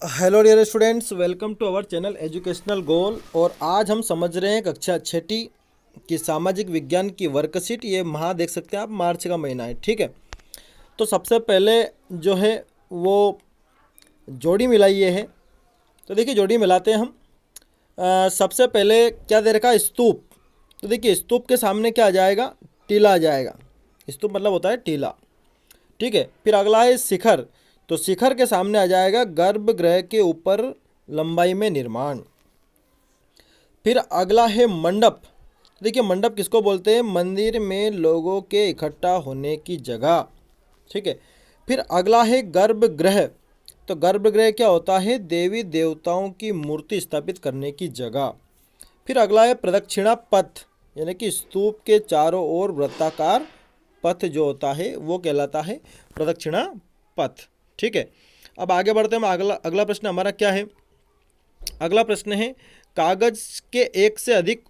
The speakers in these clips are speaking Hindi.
Hello dear students, welcome to our channel educational goal. और आज हम समझ रहे हैं कक्षा छठी की सामाजिक विज्ञान की वर्कशीट। ये माह देख सकते हैं आप, मार्च का महीना है, ठीक है। तो सबसे पहले जो है वो जोड़ी मिलाइए है। तो देखिए जोड़ी मिलाते हैं हम। सबसे पहले क्या दे रखा है, स्तूप। तो देखिए स्तूप के सामने क्या आ जाएगा, टीला आ जाएगा। स्तूप मतलब होता है टीला, ठीक है। फिर अगला है शिखर। तो शिखर के सामने आ जाएगा गर्भगृह के ऊपर लंबाई में निर्माण। फिर अगला है मंडप। देखिए मंडप किसको बोलते हैं, मंदिर में लोगों के इकट्ठा होने की जगह, ठीक है। फिर अगला है गर्भगृह। तो गर्भगृह क्या होता है, देवी देवताओं की मूर्ति स्थापित करने की जगह। फिर अगला है प्रदक्षिणा पथ, यानी कि स्तूप के चारों ओर वृत्ताकार पथ जो होता है वो कहलाता है प्रदक्षिणा पथ, ठीक है। अब आगे बढ़ते हैं हम। अगला अगला प्रश्न हमारा क्या है, अगला प्रश्न है कागज के एक से अधिक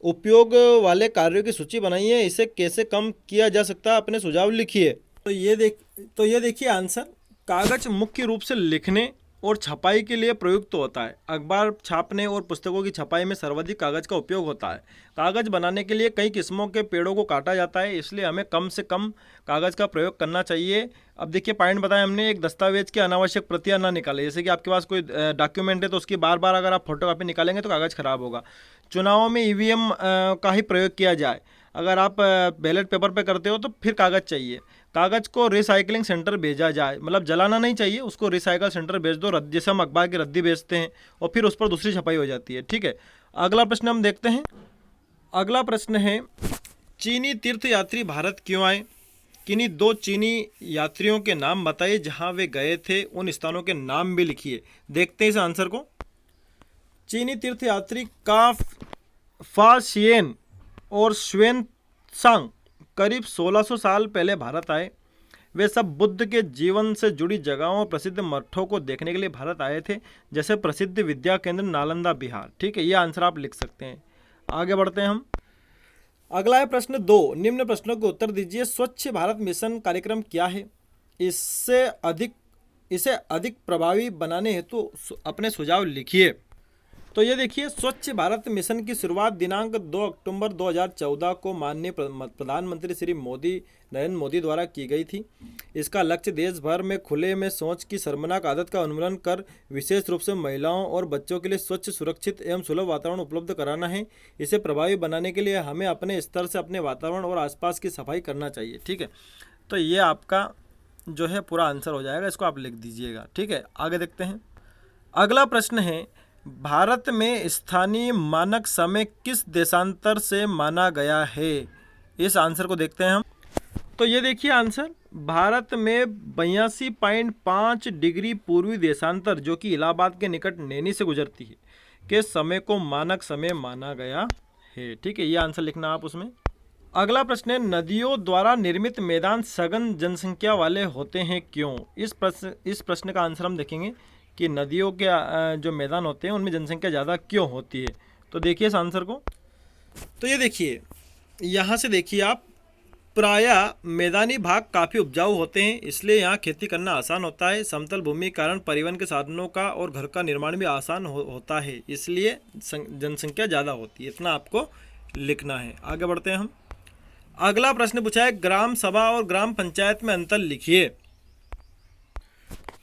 उपयोग वाले कार्यों की सूची बनाइए, इसे कैसे कम किया जा सकता है, अपने सुझाव लिखिए। तो ये देखिए आंसर। कागज मुख्य रूप से लिखने और छपाई के लिए प्रयुक्त होता है। अखबार छापने और पुस्तकों की छपाई में सर्वाधिक कागज का उपयोग होता है। कागज बनाने के लिए कई किस्मों के पेड़ों को काटा जाता है, इसलिए हमें कम से कम कागज का प्रयोग करना चाहिए। अब देखिए पॉइंट बताया हमने, एक दस्तावेज की अनावश्यक प्रतियां ना निकालें। जैसे कि आपके पास कोई डॉक्यूमेंट है तो उसकी बार बार अगर आप फोटोकॉपी निकालेंगे तो कागज़ खराब होगा। चुनावों में ईवीएम का ही प्रयोग किया जाए। अगर आप बैलेट पेपर पे करते हो तो फिर कागज़ चाहिए। कागज़ को रिसाइकलिंग सेंटर भेजा जाए, मतलब जलाना नहीं चाहिए, उसको रिसाइकल सेंटर भेज दो। जैसे हम अखबार की रद्दी बेचते हैं और फिर उस पर दूसरी छपाई हो जाती है, ठीक है। अगला प्रश्न हम देखते हैं। अगला प्रश्न है चीनी तीर्थयात्री भारत क्यों आए। किन्हीं दो चीनी यात्रियों के नाम बताइए जहां वे गए थे, उन स्थानों के नाम भी लिखिए। देखते हैं इस आंसर को। चीनी तीर्थयात्री का फा शियन और श्वेन सांग करीब 1600 साल पहले भारत आए। वे सब बुद्ध के जीवन से जुड़ी जगहों और प्रसिद्ध मठों को देखने के लिए भारत आए थे, जैसे प्रसिद्ध विद्या केंद्र नालंदा बिहार, ठीक है। ये आंसर आप लिख सकते हैं। आगे बढ़ते हैं हम। अगला है प्रश्न 2। निम्न प्रश्नों के उत्तर दीजिए। स्वच्छ भारत मिशन कार्यक्रम क्या है, इससे अधिक इसे अधिक प्रभावी बनाने हेतु अपने सुझाव लिखिए। तो ये देखिए, स्वच्छ भारत मिशन की शुरुआत दिनांक 2 अक्टूबर 2014 को माननीय प्रधानमंत्री श्री नरेंद्र मोदी द्वारा की गई थी। इसका लक्ष्य देश भर में खुले में शौच की शर्मनाक आदत का उन्मूलन कर विशेष रूप से महिलाओं और बच्चों के लिए स्वच्छ, सुरक्षित एवं सुलभ वातावरण उपलब्ध कराना है। इसे प्रभावी बनाने के लिए हमें अपने स्तर से अपने वातावरण और आसपास की सफाई करना चाहिए, ठीक है। तो ये आपका जो है पूरा आंसर हो जाएगा, इसको आप लिख दीजिएगा, ठीक है। आगे देखते हैं। अगला प्रश्न है भारत में स्थानीय मानक समय किस देशांतर से माना गया है। इस आंसर को देखते हैं हम। तो ये देखिए आंसर, भारत में 82.5 डिग्री पूर्वी देशांतर, जो कि इलाहाबाद के निकट नैनी से गुजरती है, के समय को मानक समय माना गया है, ठीक है। ये आंसर लिखना आप उसमें। अगला प्रश्न है नदियों द्वारा निर्मित मैदान सघन जनसंख्या वाले होते हैं क्यों। इस प्रश्न का आंसर हम देखेंगे कि नदियों के जो मैदान होते हैं उनमें जनसंख्या ज़्यादा क्यों होती है। तो देखिए इस आंसर को। तो ये देखिए, यहाँ से देखिए आप, प्रायः मैदानी भाग काफ़ी उपजाऊ होते हैं, इसलिए यहाँ खेती करना आसान होता है। समतल भूमि के कारण परिवहन के साधनों का और घर का निर्माण भी आसान होता है, इसलिए जनसंख्या ज़्यादा होती है। इतना आपको लिखना है। आगे बढ़ते हैं हम। अगला प्रश्न पूछा है ग्राम सभा और ग्राम पंचायत में अंतर लिखिए।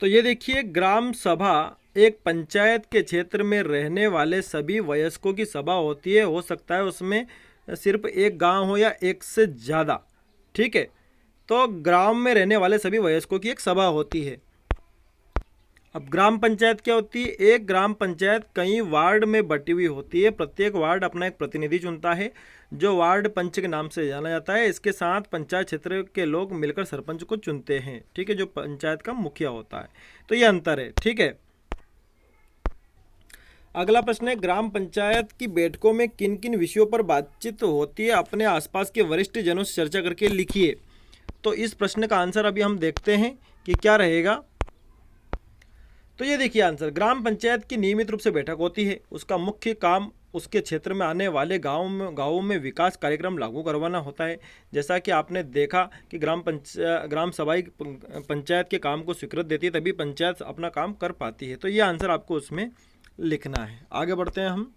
तो ये देखिए, ग्राम सभा एक पंचायत के क्षेत्र में रहने वाले सभी वयस्कों की सभा होती है। हो सकता है उसमें सिर्फ एक गांव हो या एक से ज़्यादा, ठीक है। तो ग्राम में रहने वाले सभी वयस्कों की एक सभा होती है। अब ग्राम पंचायत क्या होती है, एक ग्राम पंचायत कई वार्ड में बटी हुई होती है। प्रत्येक वार्ड अपना एक प्रतिनिधि चुनता है, जो वार्ड पंच के नाम से जाना जाता है। इसके साथ पंचायत क्षेत्र के लोग मिलकर सरपंच को चुनते हैं, ठीक है, जो पंचायत का मुखिया होता है। तो ये अंतर है, ठीक है। अगला प्रश्न है ग्राम पंचायत की बैठकों में किन किन विषयों पर बातचीत होती है, अपने आसपास के वरिष्ठ जनों से चर्चा करके लिखिए। तो इस प्रश्न का आंसर अभी हम देखते हैं कि क्या रहेगा। तो ये देखिए आंसर, ग्राम पंचायत की नियमित रूप से बैठक होती है। उसका मुख्य काम उसके क्षेत्र में आने वाले गाँवों में विकास कार्यक्रम लागू करवाना होता है। जैसा कि आपने देखा कि ग्राम सभाएं पंचायत के काम को स्वीकृत देती है, तभी पंचायत अपना काम कर पाती है। तो ये आंसर आपको उसमें लिखना है। आगे बढ़ते हैं हम।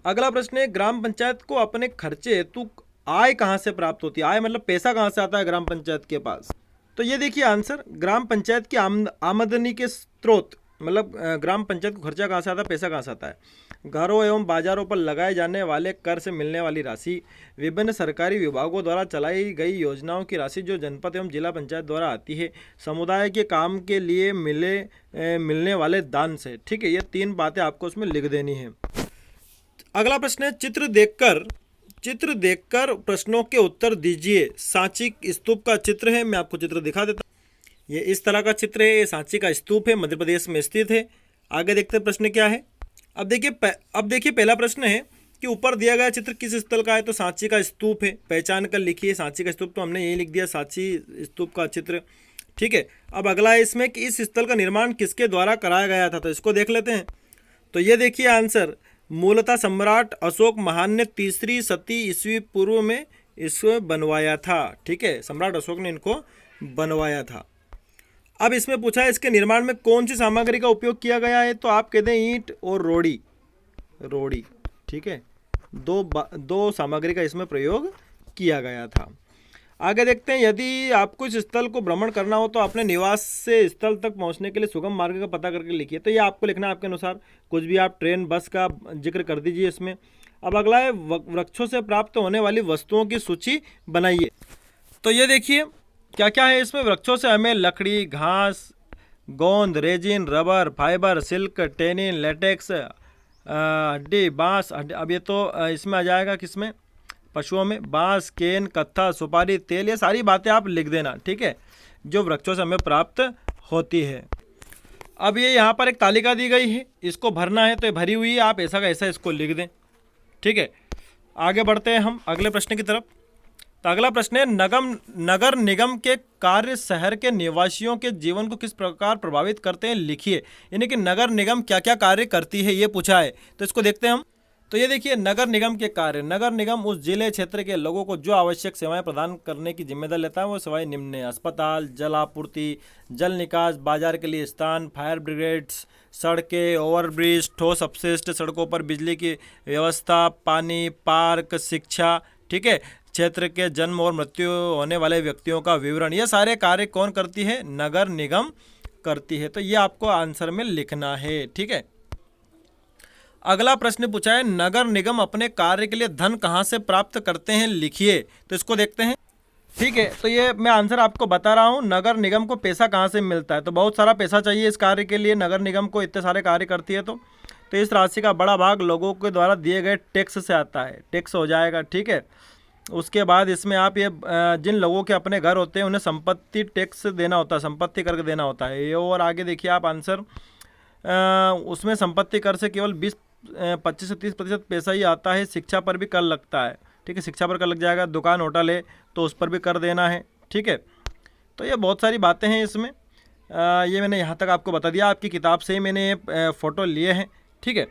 अगला प्रश्न है, ग्राम पंचायत को अपने खर्चे हेतु आय कहाँ से प्राप्त होती है? आय मतलब पैसा कहाँ से आता है ग्राम पंचायत के पास? तो ये देखिए आंसर, ग्राम पंचायत की आमदनी के स्रोत, मतलब ग्राम पंचायत को खर्चा कहाँ से आता है, पैसा कहाँ से आता है? घरों एवं बाजारों पर लगाए जाने वाले कर से मिलने वाली राशि, विभिन्न सरकारी विभागों द्वारा चलाई गई योजनाओं की राशि जो जनपद एवं जिला पंचायत द्वारा आती है, समुदाय के काम के लिए मिलने वाले दान से। ठीक है, ये 3 बातें आपको उसमें लिख देनी है। अगला प्रश्न है, चित्र देखकर प्रश्नों के उत्तर दीजिए। सांची स्तूप का चित्र है, मैं आपको चित्र दिखा देता हूँ। ये इस तरह का चित्र है, ये सांची का स्तूप है, मध्य प्रदेश में स्थित है। आगे देखते हैं प्रश्न क्या है। अब देखिए पहला प्रश्न है कि ऊपर दिया गया चित्र किस स्थल का है? तो सांची का स्तूप है, पहचान कर लिखिए सांची का स्तूप। तो हमने यही लिख दिया, सांची स्तूप का चित्र। ठीक है, अब अगला है इसमें कि इस स्थल का निर्माण किसके द्वारा कराया गया था? तो इसको देख लेते हैं। तो ये देखिए आंसर, मूलतः सम्राट अशोक महान ने 3री शती ईस्वी पूर्व में इसको बनवाया था। ठीक है, सम्राट अशोक ने इनको बनवाया था। अब इसमें पूछा है इसके निर्माण में कौन सी सामग्री का उपयोग किया गया है? तो आप कहते हैं ईंट और रोड़ी। ठीक है, दो सामग्री का इसमें प्रयोग किया गया था। आगे देखते हैं, यदि आपको इस स्थल को भ्रमण करना हो तो अपने निवास से स्थल तक पहुंचने के लिए सुगम मार्ग का पता करके लिखिए। तो ये आपको लिखना है आपके अनुसार, कुछ भी आप ट्रेन बस का जिक्र कर दीजिए इसमें। अब अगला है, वृक्षों से प्राप्त होने वाली वस्तुओं की सूची बनाइए। तो ये देखिए क्या क्या है इसमें। वृक्षों से हमें लकड़ी, घास, गोंद, resin, rubber, fibre, silk, tannin, latex, हड्डी, बांस। अब ये तो इसमें आ जाएगा किसमें, पशुओं में, बांस, केन, कत्था, सुपारी, तेल, ये सारी बातें आप लिख देना। ठीक है, जो वृक्षों से हमें प्राप्त होती है। अब ये यहाँ पर एक तालिका दी गई है, इसको भरना है, तो ये भरी हुई है, आप ऐसा का ऐसा इसको लिख दें। ठीक है, आगे बढ़ते हैं हम अगले प्रश्न की तरफ। तो अगला प्रश्न है, नगर निगम के कार्य शहर के निवासियों के जीवन को किस प्रकार प्रभावित करते हैं? लिखिए। यानी कि नगर निगम क्या क्या कार्य करती है, ये पूछा है। तो इसको देखते हैं हम। तो ये देखिए, नगर निगम के कार्य। नगर निगम उस जिले क्षेत्र के लोगों को जो आवश्यक सेवाएं प्रदान करने की जिम्मेदारी लेता है, वो सेवाएं निम्न है: अस्पताल, जल आपूर्ति, जल निकास, बाजार के लिए स्थान, फायर ब्रिगेड्स, सड़कें, ओवरब्रिज, ठोस अपशिष्ट, सड़कों पर बिजली की व्यवस्था, पानी, पार्क, शिक्षा। ठीक है, क्षेत्र के जन्म और मृत्यु होने वाले व्यक्तियों का विवरण। ये सारे कार्य कौन करती है? नगर निगम करती है। तो ये आपको आंसर में लिखना है। ठीक है, अगला प्रश्न पूछा है, नगर निगम अपने कार्य के लिए धन कहाँ से प्राप्त करते हैं? लिखिए। तो इसको देखते हैं। ठीक है, तो ये मैं आंसर आपको बता रहा हूँ, नगर निगम को पैसा कहाँ से मिलता है। तो बहुत सारा पैसा चाहिए इस कार्य के लिए, नगर निगम को इतने सारे कार्य करती है। तो इस राशि का बड़ा भाग लोगों के द्वारा दिए गए टैक्स से आता है, टैक्स हो जाएगा। ठीक है, उसके बाद इसमें आप ये जिन लोगों के अपने घर होते हैं उन्हें संपत्ति टैक्स देना होता है, संपत्ति कर देना होता है ये। और आगे देखिए आप आंसर, उसमें संपत्ति कर से केवल 25 से 30% पैसा ही आता है। शिक्षा पर भी कर लगता है। ठीक है, शिक्षा पर कर लग जाएगा। दुकान होटल है तो उस पर भी कर देना है। ठीक है, तो ये बहुत सारी बातें हैं इसमें। ये मैंने यहाँ तक आपको बता दिया, आपकी किताब से ही मैंने ये फ़ोटो लिए हैं। ठीक है,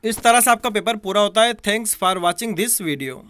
इस तरह से आपका पेपर पूरा होता है। Thanks for watching this video.